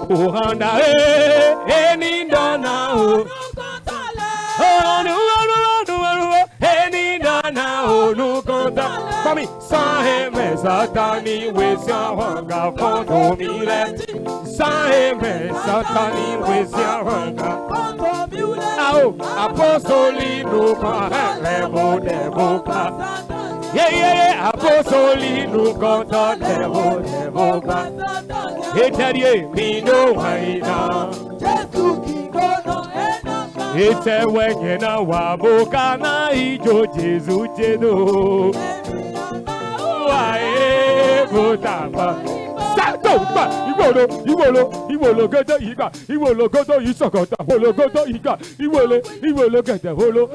Kuranda eni dana o. Eni dana o nu konta. Mami, Saheme Satani Wesia Wanga Fondo Mile. Saheme Satani Wesia Wanga. Ao Apostoli no pa Rebo Debo pa. Yeah, Apostoli no konta Debo pa. Eterie Mino Waina. Ete wenyena waboka na ijo Jesu jedo. Wae botapa. Sato ba iwolo gede iga iwolo godo isokota holo godo iga iwolo gede holo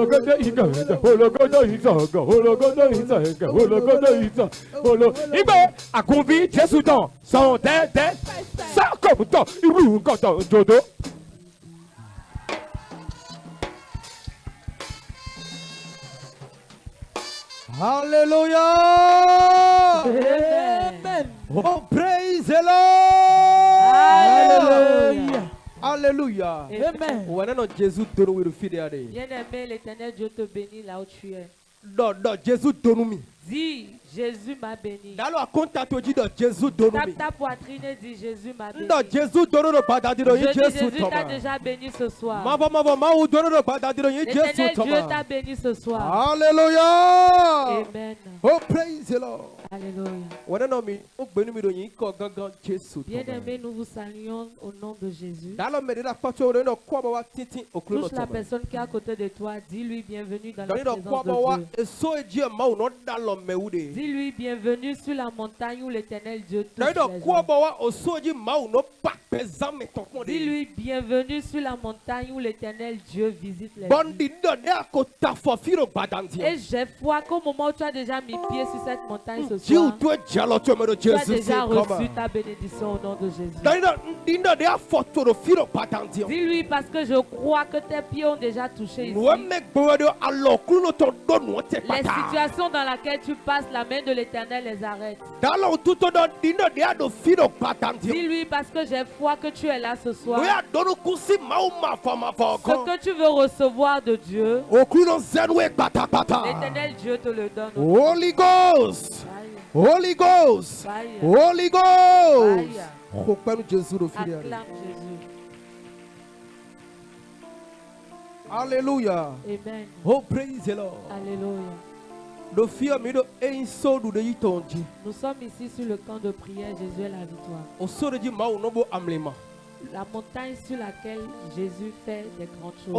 gede iga holo godo isoga holo godo isoga holo godo isoga holo igbe akunbi Jesu don son tete sakobuto iru godo jodo. Hallelujah! Amen. Oh, praise the Lord! Hallelujah. Hallelujah! Amen. Waneno Jésus donne we refide ade. Bien-aimé, l'Éternel Dieu te bénit là où tu es. Non, Jésus donne mi. Dis, Jésus m'a béni. Dalo akonta to di do Jésus donne mi. Tape ta poitrine et dis, Jésus m'a béni. Non, Jésus donne no bada di do Je dis, Jésus Jésus t'a toma. déjà béni ce soir. Ma ou donne no bada di do Jésus L'Éternel Dieu toma. t'a béni ce soir. Hallelujah! Amen. Oh, praise the Lord. Alléluia. Waneno mi o gbenu mi do yin ko gangan Jésus toma. Bien-aimé, nous vous saluons au nom de Jésus. Dalo me dira pato no ko ba wa tintin okulu no Touche la toma. personne qui est à côté de toi. Dis-lui bienvenue dans la Dalo présence ko ba wa de Dieu. eso eji ma o no dalo me ude. Dis-lui bienvenue sur la montagne où l'Éternel Dieu touche les Dis-lui Dis-lui bienvenue sur la montagne où l'Éternel Dieu visite les Et j'ai foi qu'au moment où tu as déjà mis pied sur cette montagne ce soir, tu as déjà reçu ta bénédiction au nom de Jésus. Dis-lui parce que je crois que tes pieds ont déjà touché ici. Les situations dans lesquelles tu passes, la main de l'Éternel les arrête. Dis-lui parce que j'ai foi que tu es là ce soir. Ce que tu veux recevoir de Dieu, l'Éternel Dieu te le donne. Holy Ghost! Holy Ghost! Fire. Holy Ghost! Acclame Jésus. Hallelujah! Amen. Oh, praise the Lord! Alléluia. Nous sommes ici sur le camp de prière, Jésus est la victoire. La montagne sur laquelle Jésus fait des grandes choses.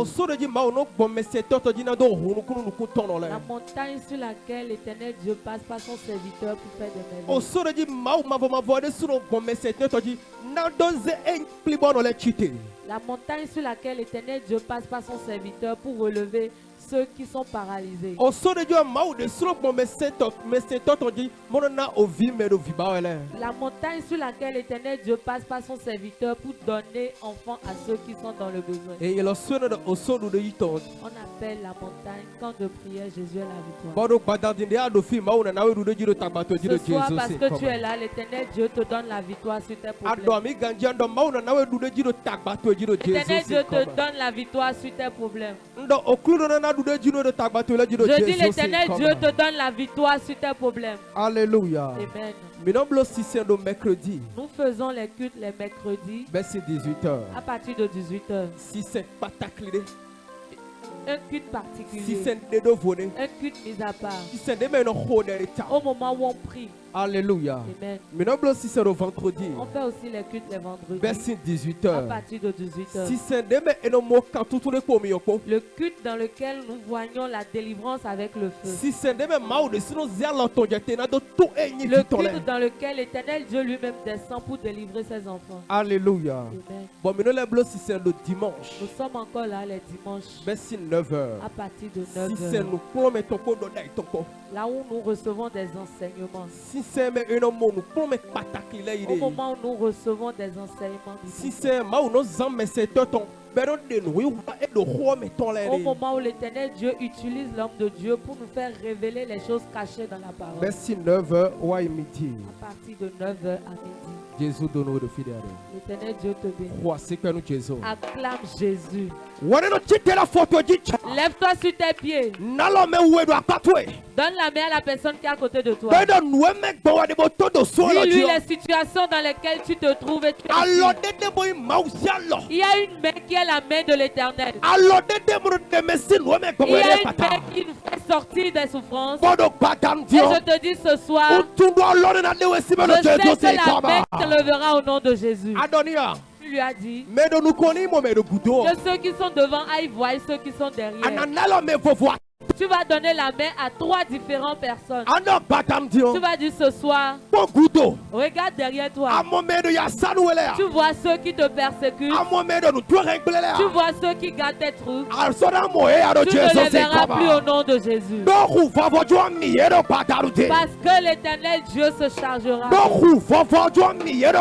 La montagne sur laquelle l'Éternel Dieu passe par son serviteur pour faire des merveilles. La montagne sur laquelle l'Éternel Dieu passe par son serviteur pour relever ceux qui sont paralysés. La montagne sur laquelle l'Éternel Dieu passe par son serviteur pour donner enfants à ceux qui sont dans le besoin. On appelle la montagne camp de prière, Jésus est la victoire. Ce soir, parce que tu es là, l'Éternel Dieu te donne la victoire sur tes problèmes. L'Éternel Dieu te donne la victoire sur tes problèmes. Je dis l'Éternel Dieu te donne la victoire sur tes problèmes. Alléluia. Amen. Nous faisons les cultes les mercredis à partir de 18h. Un culte particulier. Un culte mis à part. Au moment où on prie. Alléluia. Amen. Vendredi. On fait aussi les cultes les vendredis. 18h. À partir de 18h. Le culte dans lequel nous voyons la délivrance avec le feu. Le culte dans lequel l'Éternel Dieu lui-même descend pour délivrer ses enfants. Alléluia. Amen. Nous sommes encore là les dimanches. 9h. À partir de 9h. Là où nous recevons des enseignements. Au moment où nous recevons des enseignements. Au moment où l'Éternel Dieu utilise l'homme de Dieu pour nous faire révéler les choses cachées dans la parole. Merci 9h ou à midi. À partir de 9h à midi. Jésus donne le fidèle. L'Éternel Dieu te bénit. Roi, c'est que nous Jésus. Acclame Jésus. Lève-toi Lève-toi sur tes pieds. Donne la main à la personne qui est à côté de toi. Dis-lui les situations dans lesquelles tu te trouves et tu es ici. Il y a une main qui est la main de l'Éternel. Il y a une main qui nous fait sortir des souffrances. Et je te dis ce soir, je sais que la main s'élèvera au nom de Jésus. Tu lui as dit que ceux qui sont devant aillent voir ceux qui sont derrière. Tu vas donner la main à 3 différentes personnes. Tu vas dire ce soir, regarde derrière toi. Tu vois ceux qui te persécutent. Tu vois ceux qui gardent tes trucs. Tu ne les verras plus au nom de Jésus. Parce que l'Éternel Dieu se chargera.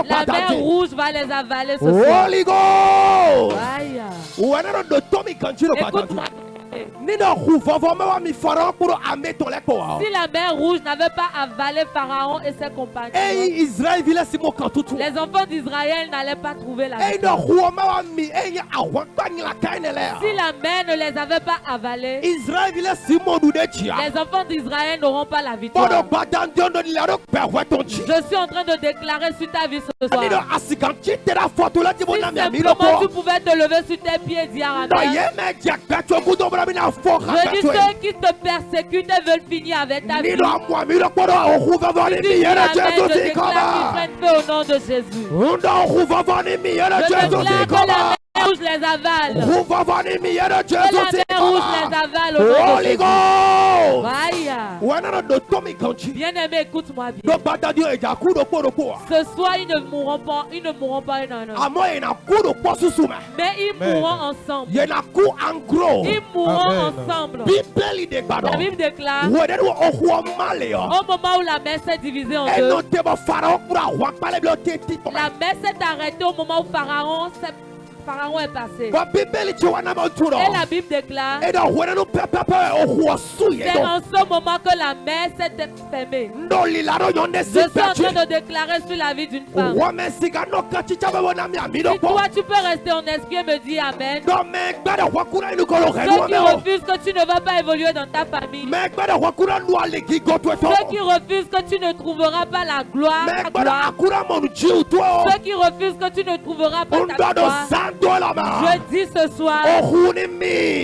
La mer rouge va les avaler ce soir. Aïe. Écoute-moi. Si la mer rouge n'avait pas avalé Pharaon et ses compagnons, les enfants d'Israël n'allaient pas trouver la victoire. Si la mer ne les avait pas avalés, les enfants d'Israël n'auront pas la victoire. Je suis en train de déclarer sur ta vie ce soir. Si simplement tu pouvais te lever sur tes pieds et dire amen. Je dis ceux qui te persécutent et veulent finir avec ta vie. Si tu dis amen, je déclare qu'ils prennent feu au nom de Jésus. Je déclare que la mer rouge les avale. Que la mer rouge les avale au nom de Jésus. Bien-aimé, écoute-moi bien. Ce soir, ils ne mourront pas, non. Mais ils mourront ensemble. Ils mourront ensemble. La Bible déclare, au moment où la mer s'est divisée en deux, la mer s'est arrêtée au moment où Pharaon est passé. Et la Bible déclare, c'est en ce moment que la mer s'est fermée. Je suis en train de déclarer sur la vie d'une femme. Si toi tu peux rester en esprit et me dire amen. Ceux qui refusent que tu ne vas pas évoluer dans ta famille. Ceux qui refusent que tu ne trouveras pas la gloire. Ceux qui refusent que tu ne trouveras pas ta gloire. Je dis ce soir que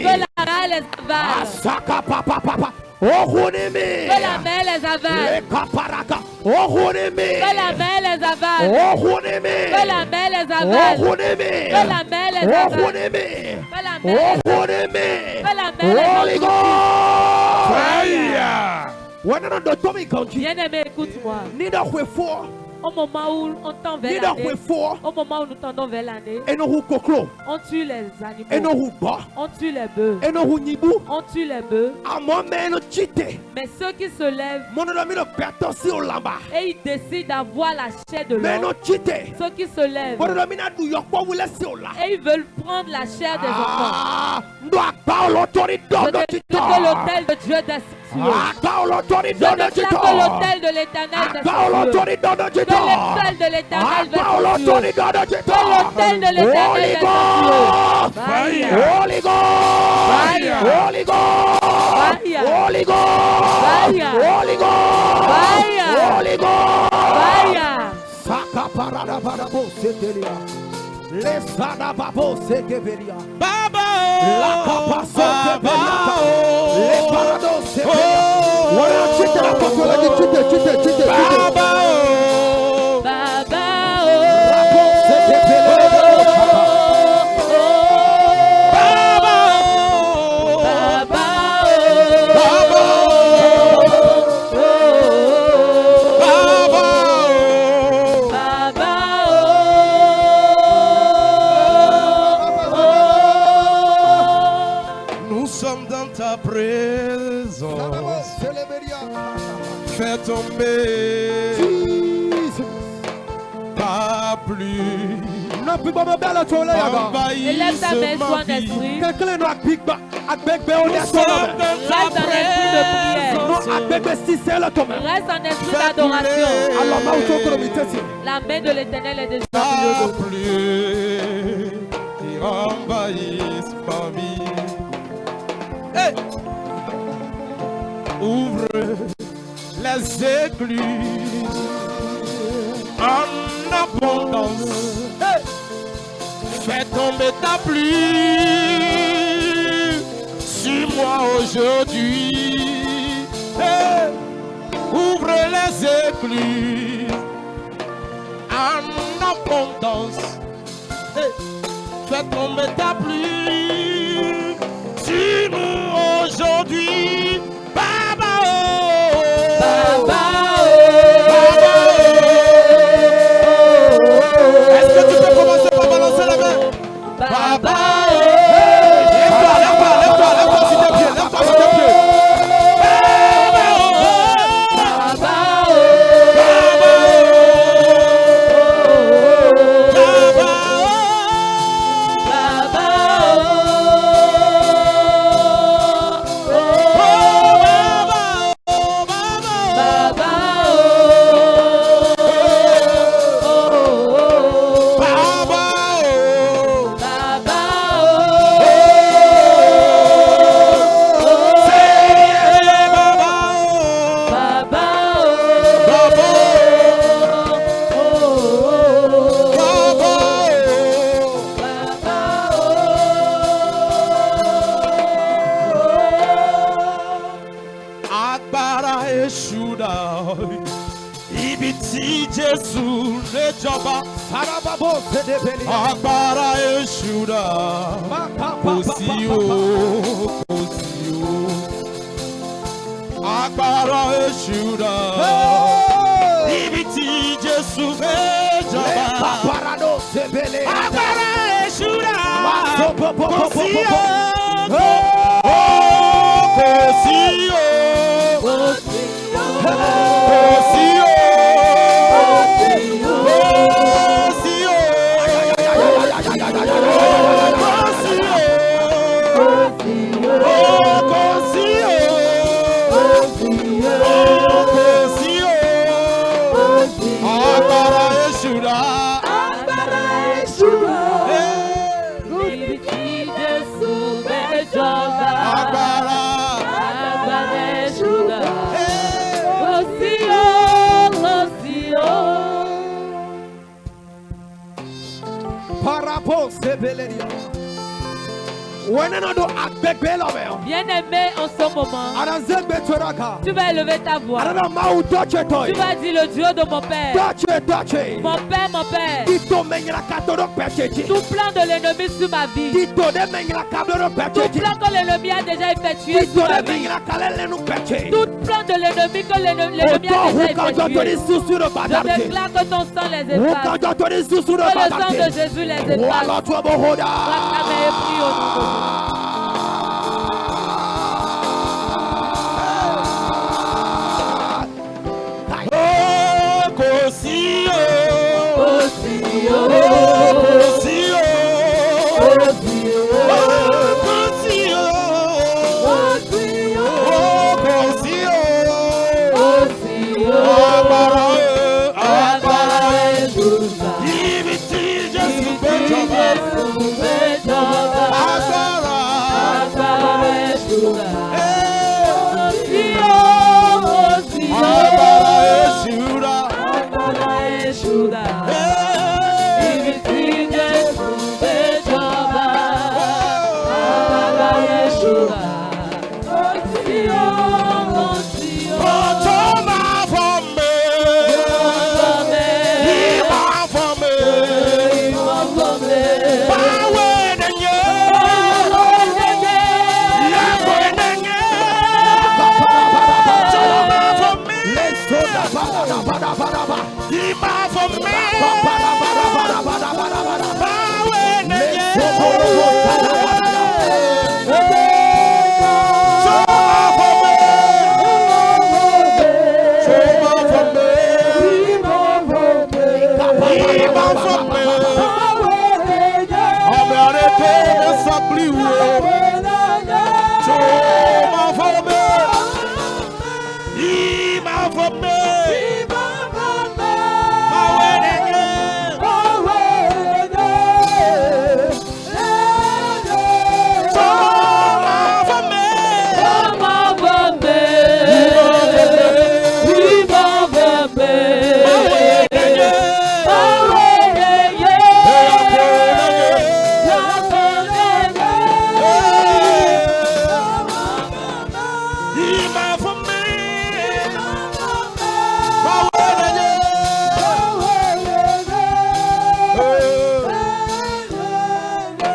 la mer les avale. Que la mer les avale. Que la mer les avale. Que la mer les avale. Que la mer les avale. Que la mer les avale. Bien-aimé, écoute-moi. Au moment où on tend vers l'année, au moment où nous tendons vers l'année, on tue les animaux, on tue les bœufs, on tue les bœufs. Mais ceux qui se lèvent et ils décident d'avoir la chair de l'homme, ceux qui se lèvent et ils veulent prendre la chair des enfants, je déclare que l'autel de Dieu destitué. Je déclare que l'autel de l'Éternel destitué. Que l'autel de l'Éternel destitué. Que l'autel de l'Éternel destitué. Holy Ghost! Holy Ghost! Holy Ghost! Holy Ghost! Holy Ghost! Saka parada parabo setelia. Lesada babo sekevelia. Baba! La capa sekevelia. Le parado sekevelia. Voilà, chute la porte, chute. Baba! Baba! Babo sekevelia. Fais tomber pas plus Élève ta main sur un esprit. Reste un esprit de prière. Reste un esprit d'adoration. La main de l'Éternel est déjà au plus qui envahisse ma vie. Hey! Ouvre les écluses en abondance. Hey! Fais tomber ta pluie sur moi aujourd'hui. Hey! Ouvre les écluses en abondance. Hey! Fais tomber ta pluie sur nous aujourd'hui. Baba oh, Baba Baba oh. Est-ce que tu peux commencer par balancer la main? Baba oh. Lève-toi, lève-toi, lève-toi, lève-toi sur tes pieds, lève-toi sur tes pieds. Baba oh. Baba Agbára Èṣùdà kò sí o, kò sí o. Agbára Èṣùdà ibi tí Jésù fẹ́ jọba. Agbára Èṣùdà kò sí o, kò sí o, kò sí o. Bien-aimé, en ce moment, tu vas élever ta voix. Tu vas dire le Dieu de mon Père. Mon Père, mon Père. Tout plan de l'ennemi sur ma vie. Tout plan que l'ennemi a déjà effectué sur ma vie. Tout plan de l'ennemi que l'ennemi a déjà effectué. Je déclare que ton sang les efface. Que le sang de Jésus les efface.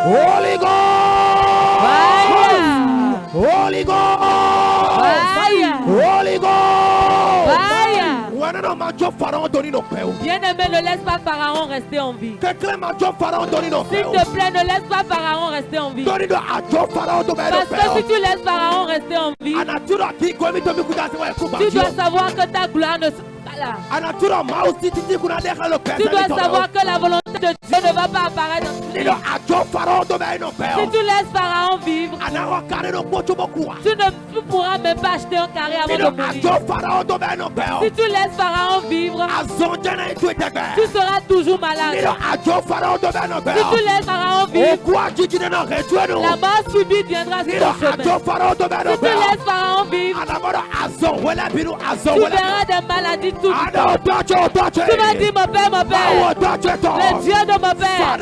Holy Ghost! Fire! Holy Ghost! Fire! Holy Ghost! Fire! Bien-aimé, ne laisse pas Pharaon rester en vie. S'il S'il te plaît, ne laisse pas Pharaon rester en vie. Parce que si tu laisses Pharaon rester en vie, tu dois savoir que ta gloire ne sera pas là. Tu dois savoir que la volonté de Dieu ne va pas apparaître. Si tu laisses Pharaon vivre, tu ne pourras même pas acheter un carré avant de mourir. Si tu laisses Pharaon vivre, tu seras toujours malade. Si tu laisses Pharaon vivre, la mort subite viendra sur ton chemin. Si tu laisses Pharaon vivre, tu verras des maladies tout le temps. Tu vas dire, mon père, le Dieu de mon père,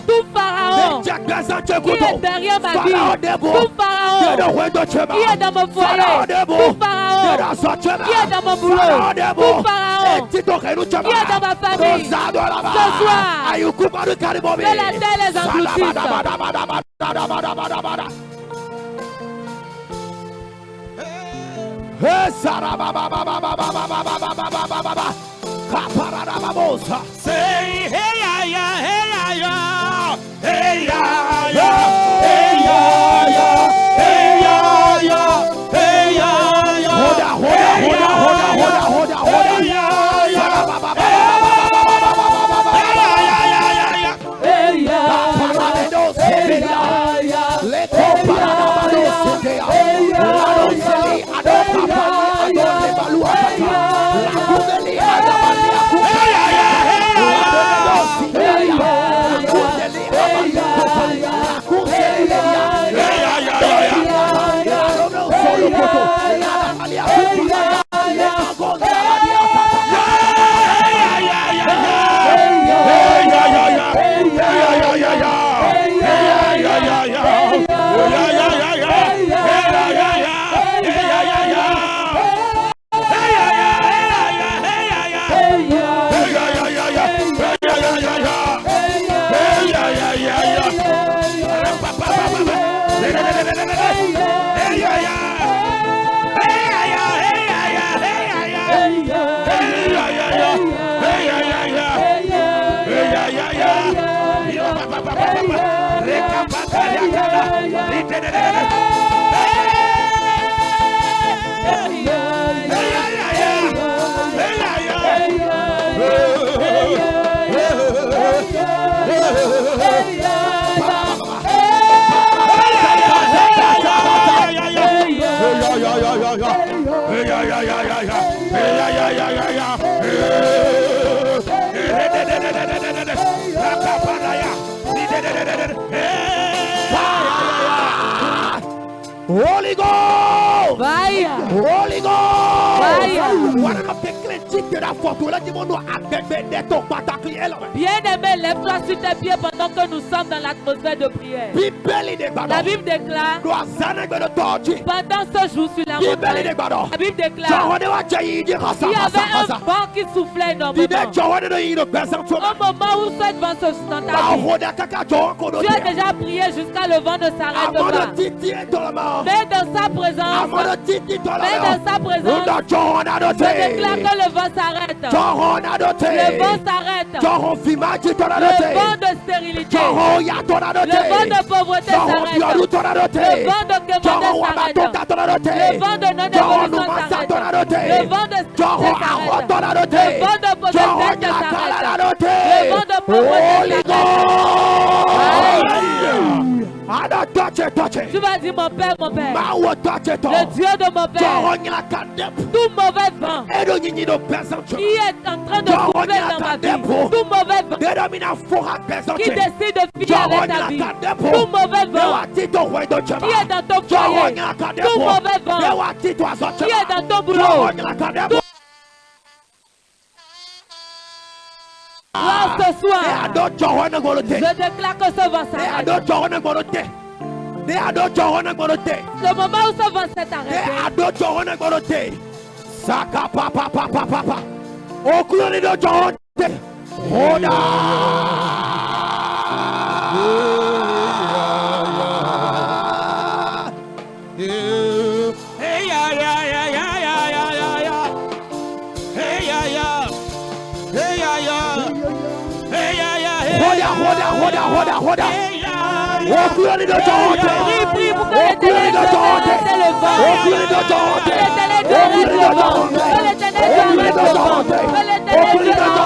tout Pharaon qui est derrière ma vie, tout Pharaon qui est dans mon foyer, tout Pharaon qui est dans mon boulot, tout Pharaon qui est dans ma famille, ce soir, que la terre les engloutisse. Say hey ya ya hey ya ya hey ya ya hey ya ya hey ya ya hey ya ya hoda Holy Ghost! Fire! Holy Ghost! Fire! Bien-aimé, lève-toi sur tes pieds pendant que nous sommes dans l'atmosphère de prière. La Bible déclare, pendant ce jour sur la montagne, la Bible déclare, il y avait un vent qui soufflait énormément. Au moment où ce vent se dans tu as déjà prié jusqu'à le vent ne s'arrête pas. Mais dans sa présence, je déclare que le vent s'arrête. Le vent s'arrête. Le vent de stérilité. Le vent de pauvreté s'arrête. Le vent de quémander s'arrête. Le vent de non-évolution s'arrête. Le vent de stress s'arrête. Le vent de pauvreté s'arrête. Le vent de pauvreté s'arrête. Tu vas dire mon Père, mon Père. Le Dieu de mon Père. Tout mauvais vent qui est en train de souffler dans ma vie. Tout mauvais vent qui décide de finir avec ta vie. Tout mauvais vent qui est dans ton foyer. Tout mauvais vent qui est dans ton boulot. Ce soir, je déclare que ce vent s'arrête. Le moment où ce vent s'est arrêté, Saka papa papa papa. Okulani do jonte. Hoda. Hey ya ya ya ya ya ya ya ya. Hey ya ya. Hey ya ya. Hey ya ya. Hoda. Okulani do jonte. Prie pour que l'Éternel arrête le vent. Que l'Éternel arrête le vent. Que l'Éternel arrête le vent. Que l'Éternel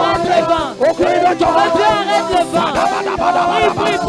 arrête le vent. Que Dieu arrête le vent. Prie.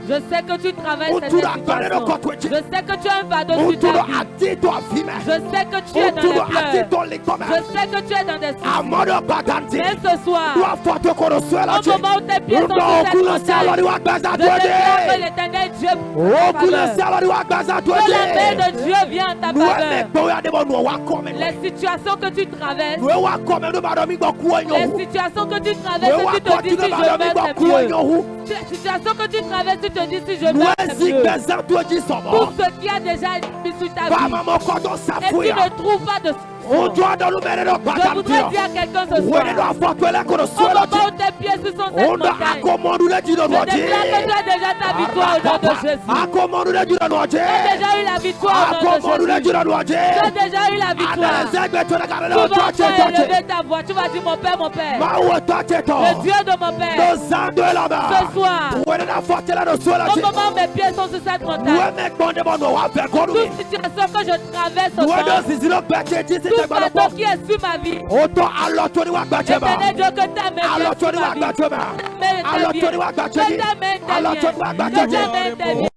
Je sais que tu traverses cette situation. Je sais que tu as un fardeau sur ta vie. Je sais que tu es dans les pleurs. Je sais que tu es dans des soucis. Mais ce soir, au moment où tes pieds sont sur cette montagne, je déclare que l'Éternel Dieu que la main de Dieu vient en ta faveur. Les situations que tu traverses, tu te dis si je meurs, c'est mieux. Les situations que tu traverses, tu te dis si je meurs, c'est mieux. Tout ce qui a déjà mis sur ta vie, et tu ne trouves pas de je voudrais dire à quelqu'un ce soir, au moment où tes pieds sur cette montagne, je déclare que tu as déjà ta victoire au nom de Jésus. Tu as déjà eu la victoire au nom de Jésus. Tu as déjà eu la victoire. Tu vas élever ta voix. Tu vas dire mon Père, le Dieu de mon Père. Ce soir, au moment où mes pieds sont sur cette montagne, toute situation que je traverse au temps, tout fardeau qui est sur ma vie, Éternel Dieu, que ta main vienne sur ma vie. Que ta main intervienne.